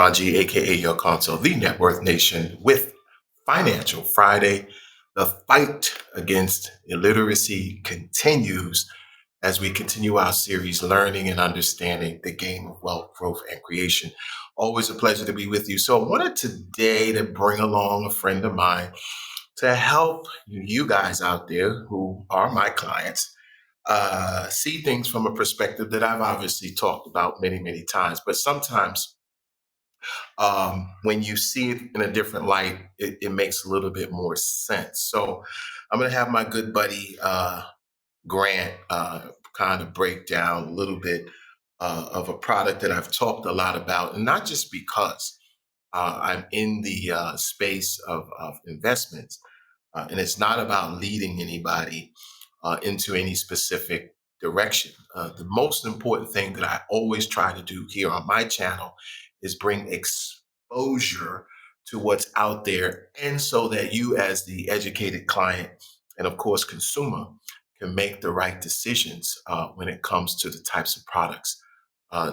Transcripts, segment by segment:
Ron G, aka Your Console, the Net Worth Nation, with Financial Friday. The fight against illiteracy continues as we continue our series, Learning and Understanding the Game of Wealth, Growth, and Creation. Always a pleasure to be with you. So I wanted today to bring along a friend of mine to help you guys out there who are my clients see things from a perspective that I've obviously talked about many, many times. But sometimes when you see it in a different light, it makes a little bit more sense. So I'm going to have my good buddy Grant kind of break down a little bit of a product that I've talked a lot about, and not just because I'm in the space of investments, and it's not about leading anybody into any specific direction. The most important thing that I always try to do here on my channel is bring exposure to what's out there, and so that you, as the educated client and of course consumer, can make the right decisions when it comes to the types of products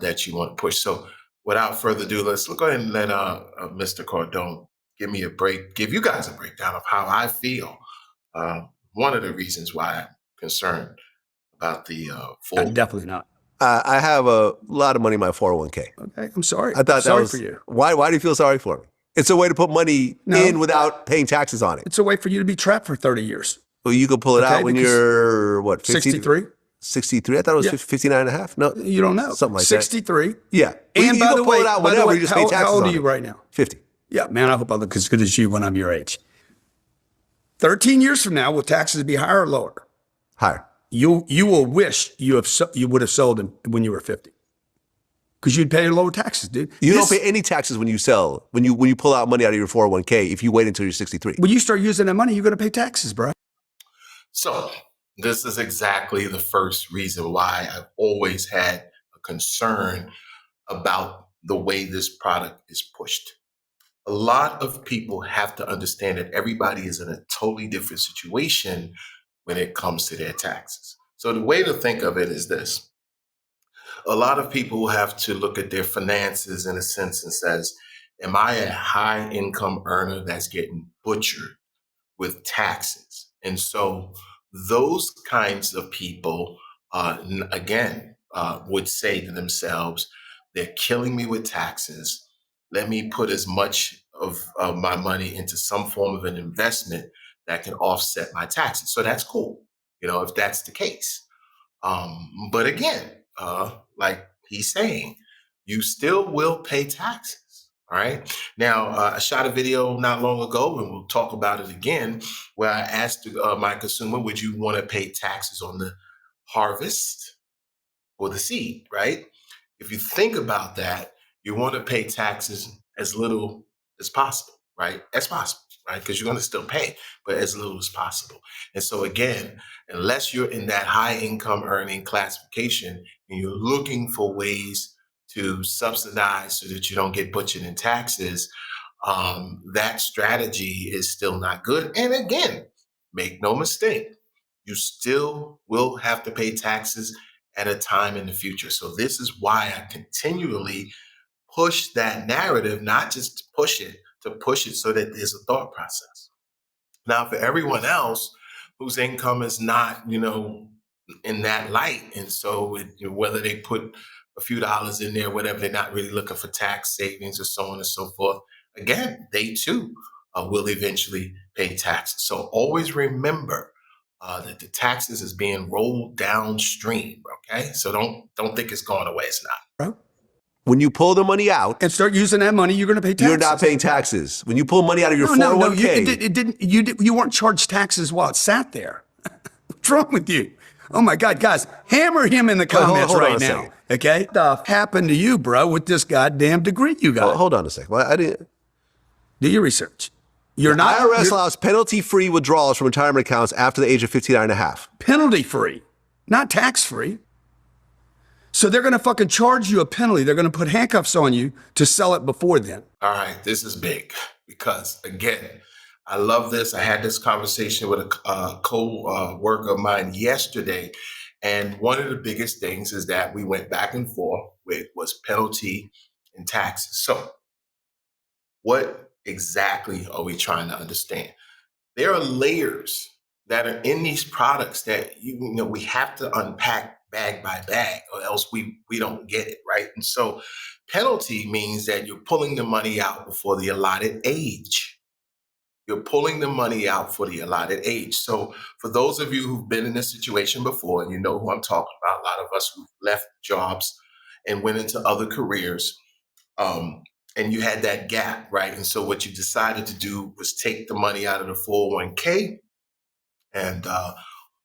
that you want to push. So without further ado, let's go ahead and let Mr. Cardone give you guys a breakdown of how I feel. One of the reasons why I'm concerned about the full. Definitely not. I have a lot of money in my 401k. Okay, I'm sorry. I thought sorry for you. Why do you feel sorry for me? It's a way to put money in without paying taxes on it. It's a way for you to be trapped for 30 years. Well, you can pull it out when you're, 50? 63? 63? I thought it was 59 and a half. No, you don't know. Something like 63. That. Yeah. And by the way, pull it out whenever, you just pay taxes how old on are you it. right now? 50. Yeah, man, I hope I look as good as you when I'm your age. 13 years from now, will taxes be higher or lower? Higher. You will wish you would have sold them when you were 50. Because you'd pay lower taxes, dude. You don't pay any taxes when you sell, when you pull out money out of your 401k if you wait until you're 63. When you start using that money, you're going to pay taxes, bro. So this is exactly the first reason why I've always had a concern about the way this product is pushed. A lot of people have to understand that everybody is in a totally different situation when it comes to their taxes. So the way to think of it is this. A lot of people have to look at their finances in a sense and says, am I a high income earner that's getting butchered with taxes? And so those kinds of people, would say to themselves, they're killing me with taxes. Let me put as much of my money into some form of an investment that can offset my taxes. So that's cool, if that's the case. But again, like he's saying, you still will pay taxes. All right. Now, I shot a video not long ago, and we'll talk about it again, where I asked my consumer, would you want to pay taxes on the harvest or the seed, right? If you think about that, you want to pay taxes as little as possible, right? As possible, right? Because you're going to still pay, but as little as possible. And so again, unless you're in that high income earning classification and you're looking for ways to subsidize so that you don't get butchered in taxes, that strategy is still not good. And again, make no mistake, you still will have to pay taxes at a time in the future. So this is why I continually push that narrative, not just to push it so that there's a thought process. Now, for everyone else whose income is not, in that light, and so whether they put a few dollars in there, whatever, they're not really looking for tax savings or so on and so forth. Again, they too will eventually pay taxes. So always remember that the taxes is being rolled downstream. Okay, so don't think it's going away. It's not. Bro. When you pull the money out and start using that money, you're going to pay taxes. You're not paying taxes. When you pull money out of your 401k, you weren't charged taxes while it sat there. What's wrong with you? Oh my God, guys, hammer him in the comments right now. Okay, stuff happened to you, bro, with this goddamn degree you got. Hold on a second. Well, I didn't do your research. IRS allows penalty-free withdrawals from retirement accounts after the age of 59 and a half. Penalty-free, not tax-free. So they're going to fucking charge you a penalty. They're going to put handcuffs on you to sell it before then. All right, this is big because, again, I love this. I had this conversation with a co-worker of mine yesterday, and one of the biggest things is that we went back and forth with was penalty and taxes. So what exactly are we trying to understand? There are layers that are in these products that we have to unpack bag by bag, or else we don't get it, right? And so penalty means that you're pulling the money out before the allotted age. You're pulling the money out for the allotted age. So for those of you who've been in this situation before, and you know who I'm talking about, a lot of us who've left jobs and went into other careers, um, and you had that gap, right? And so what you decided to do was take the money out of the 401k and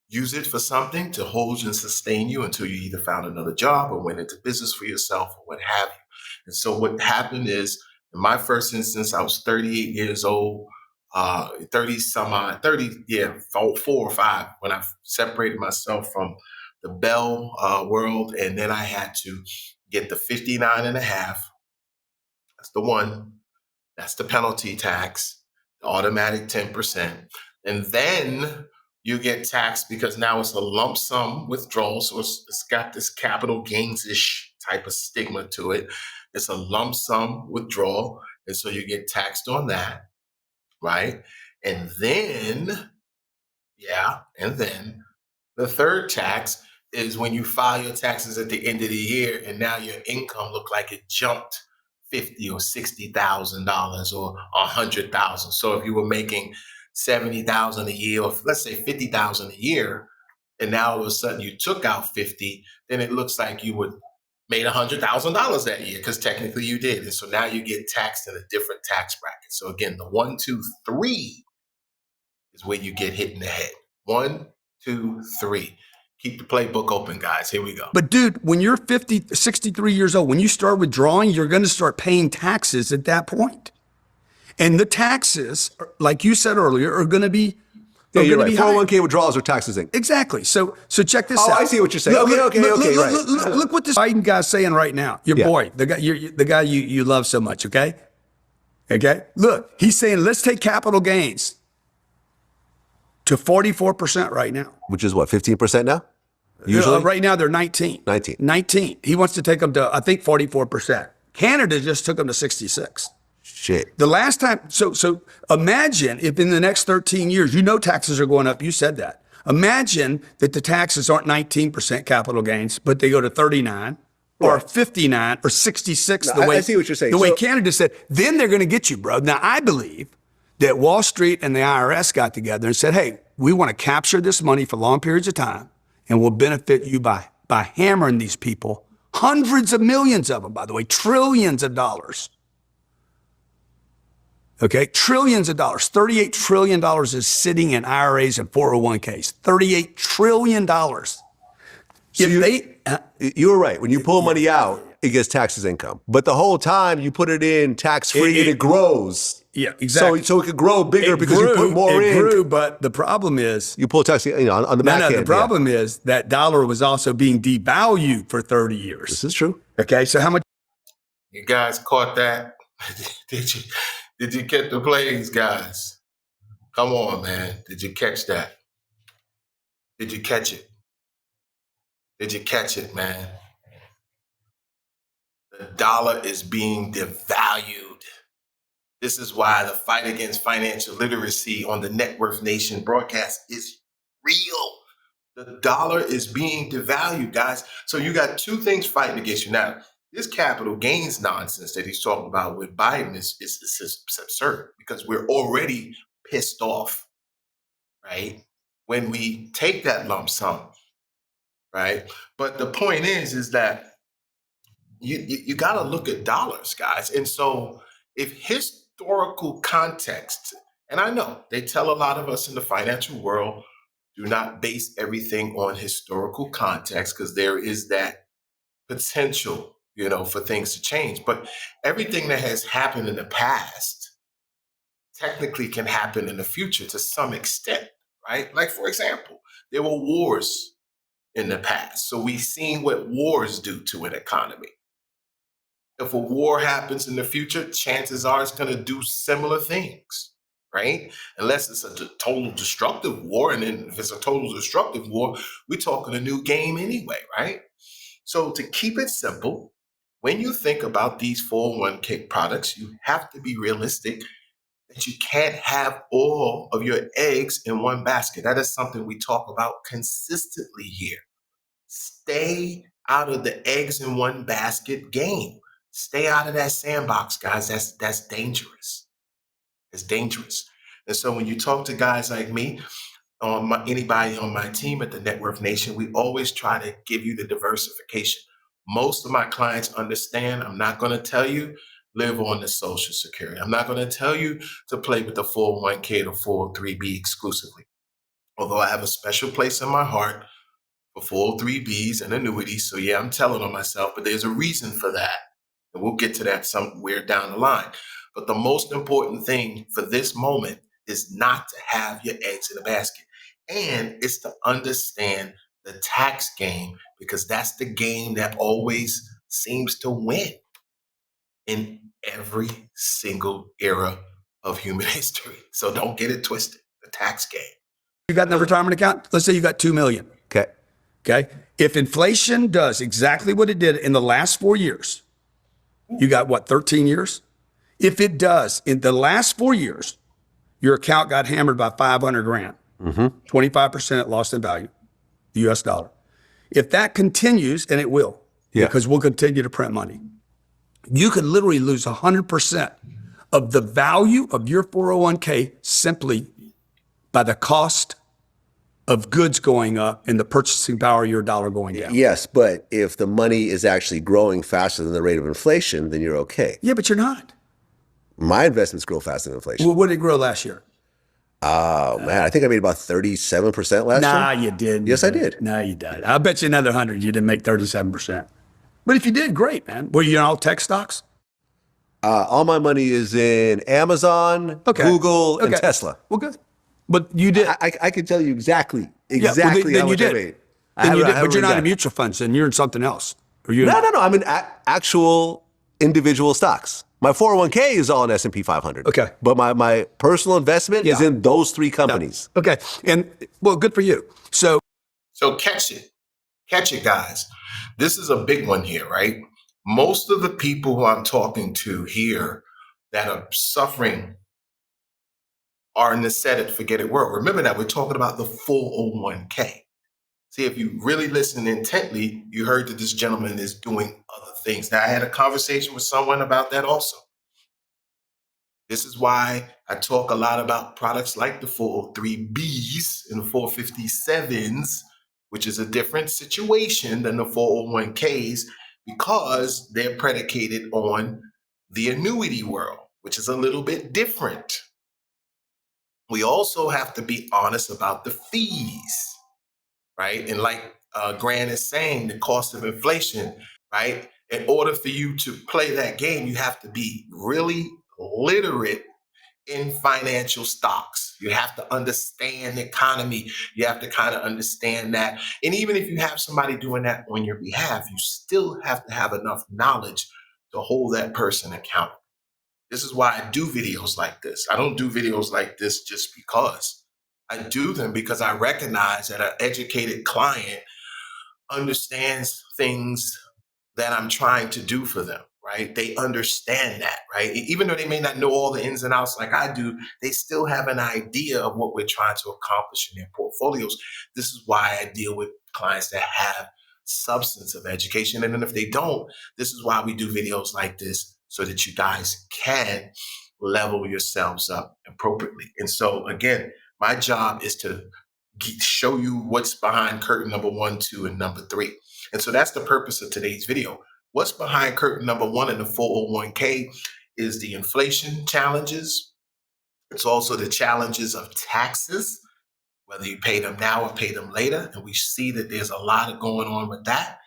use it for something to hold you and sustain you until you either found another job or went into business for yourself or what have you. And so what happened is, in my first instance, I was 38 years old, 30 some odd, 30, yeah, 4 or 5 when I separated myself from the Bell world. And then I had to get the 59 and a half. That's the one. That's the penalty tax, the automatic 10%. And then you get taxed because now it's a lump sum withdrawal. So it's got this capital gains-ish type of stigma to it. It's a lump sum withdrawal. And so you get taxed on that, right? And then, and then the third tax is when you file your taxes at the end of the year, and now your income look like it jumped $50,000 or $60,000 or $100,000. So if you were making $70,000 a year, or let's say $50,000 a year, and now all of a sudden you took out 50, then it looks like you would made $100,000 that year because technically you did. And so now you get taxed in a different tax bracket. So again, the 1, 2, 3 is where you get hit in the head. 1, 2, 3. Keep the playbook open, guys. Here we go. But dude, when you're 63 years old, when you start withdrawing, you're going to start paying taxes at that point. And the taxes, like you said earlier, are going to be Yeah, you're right. 401k withdrawals are taxes. Exactly. So check this out. Oh, I see what you're saying. Okay, right. Look what this Biden guy's saying right now. Your boy, the guy you love so much, okay? Okay? Look, he's saying, let's take capital gains to 44% right now. Which is what, 15% now? Usually? Right now, they're 19. 19. He wants to take them to, I think, 44%. Canada just took them to 66. Shit. The last time, so imagine if in the next 13 years, taxes are going up. You said that. Imagine that the taxes aren't 19% capital gains, but they go to 39 or 59 or 66. I see what you're saying. The way Canada said, then they're going to get you, bro. Now, I believe that Wall Street and the IRS got together and said, hey, we want to capture this money for long periods of time, and we'll benefit you by hammering these people, hundreds of millions of them, by the way, trillions of dollars. Okay, trillions of dollars. $38 trillion is sitting in IRAs and 401ks. $38 trillion. So you were right. When you pull money out, it gets taxed as income. But the whole time you put it in tax-free and it grows. Yeah, exactly. So it could grow bigger because you put more in. It grew, but the problem is... You pull tax on the back end. The problem is that dollar was also being devalued for 30 years. This is true. Okay, so how much... You guys caught that? Did you get the plays, guys? Come on, man. Did you catch that? Did you catch it? Did you catch it, man? The dollar is being devalued. This is why the fight against financial literacy on the Net Worth Nation broadcast is real. The dollar is being devalued, guys. So you got two things fighting against you. Now, this capital gains nonsense that he's talking about with Biden is absurd because we're already pissed off, right? When we take that lump sum, right? But the point is that you got to look at dollars, guys. And so if historical context, and I know they tell a lot of us in the financial world, do not base everything on historical context because there is that potential for things to change. But everything that has happened in the past technically can happen in the future to some extent, right? Like, for example, there were wars in the past. So we've seen what wars do to an economy. If a war happens in the future, chances are it's going to do similar things, right? Unless it's a total destructive war. And then if it's a total destructive war, we're talking a new game anyway, right? So to keep it simple, when you think about these 401k products, you have to be realistic that you can't have all of your eggs in one basket. That is something we talk about consistently here. Stay out of the eggs in one basket game. Stay out of that sandbox, guys. That's dangerous. It's dangerous. And so when you talk to guys like me, anybody on my team at the Net Worth Nation, we always try to give you the diversification. Most of my clients understand I'm not going to tell you live on the Social Security. I'm not going to tell you to play with the 401k or 403b exclusively. Although I have a special place in my heart for 403bs and annuities. So yeah, I'm telling on myself, but there's a reason for that. And we'll get to that somewhere down the line. But the most important thing for this moment is not to have your eggs in a basket. And it's to understand the tax game, because that's the game that always seems to win in every single era of human history. So don't get it twisted. The tax game. You got in a retirement account? Let's say you got $2 million. Okay. If inflation does exactly what it did in the last 4 years, you got what, 13 years? If it does in the last 4 years, your account got hammered by 500 grand, 25% lost in value, the US dollar. If that continues, and it will, because we'll continue to print money, you could literally lose 100% of the value of your 401k simply by the cost of goods going up and the purchasing power of your dollar going down. Yes, but if the money is actually growing faster than the rate of inflation, then you're okay. Yeah, but you're not. My investments grow faster than inflation. Well, what did it grow last year? Oh, man, I think I made about 37% last year. Nah, you didn't. Yes, I did. No, you did. I'll bet you another 100 you didn't make 37%. But if you did, great, man. Were you in all tech stocks? All my money is in Amazon, Google, and Tesla. Well, good. But you did. I can tell you exactly then how much you I did. made. Then you did. But you're not in mutual funds, and you're in something else. Or you? No. I'm in actual individual stocks. My 401k is all in S&P 500. Okay. But my personal investment is in those three companies. No. Okay. And, well, good for you. So catch it. Catch it, guys. This is a big one here, right? Most of the people who I'm talking to here that are suffering are in the set it, forget it world. Remember that we're talking about the 401k. See, if you really listen intently, you heard that this gentleman is doing other things. Now, I had a conversation with someone about that also. This is why I talk a lot about products like the 403bs and the 457s, which is a different situation than the 401ks, because they're predicated on the annuity world, which is a little bit different. We also have to be honest about the fees. Right? And like Grant is saying, the cost of inflation, right? In order for you to play that game, you have to be really literate in financial stocks. You have to understand the economy. You have to kind of understand that. And even if you have somebody doing that on your behalf, you still have to have enough knowledge to hold that person accountable. This is why I do videos like this. I don't do videos like this just because. I do them because I recognize that an educated client understands things that I'm trying to do for them, right? They understand that, right? Even though they may not know all the ins and outs like I do, they still have an idea of what we're trying to accomplish in their portfolios. This is why I deal with clients that have substance of education. And then if they don't, this is why we do videos like this, so that you guys can level yourselves up appropriately. And so again, my job is to show you what's behind curtain number 1, 2, and number 3. And so that's the purpose of today's video. What's behind curtain number 1 in the 401k is the inflation challenges. It's also the challenges of taxes, whether you pay them now or pay them later. And we see that there's a lot going on with that.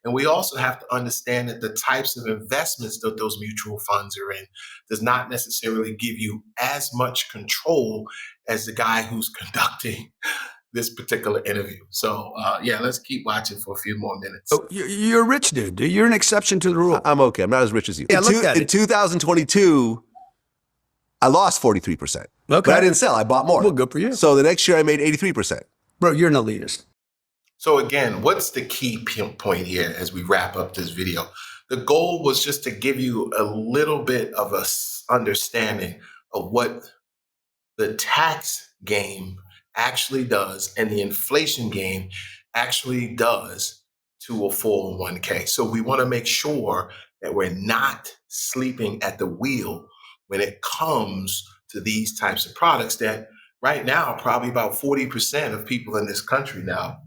And we also have to understand that the types of investments that those mutual funds are in does not necessarily give you as much control as the guy who's conducting this particular interview. So let's keep watching for a few more minutes. Oh, you're a rich dude. You're an exception to the rule. I'm okay. I'm not as rich as you. Yeah, In 2022, I lost 43%. Okay. But I didn't sell. I bought more. Well, good for you. So the next year I made 83%. Bro, you're an elitist. So again, what's the key point here as we wrap up this video? The goal was just to give you a little bit of a understanding of what the tax game actually does and the inflation game actually does to a 401k. So we want to make sure that we're not sleeping at the wheel when it comes to these types of products that right now, probably about 40% of people in this country now,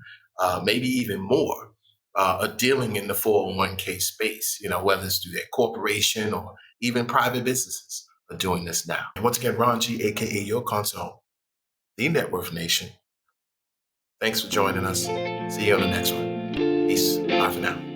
maybe even more, are dealing in the 401k space, whether it's through their corporation or even private businesses are doing this now. And once again, Ron G, aka Your Console, the Net Worth Nation. Thanks for joining us. See you on the next one. Peace. Bye for now.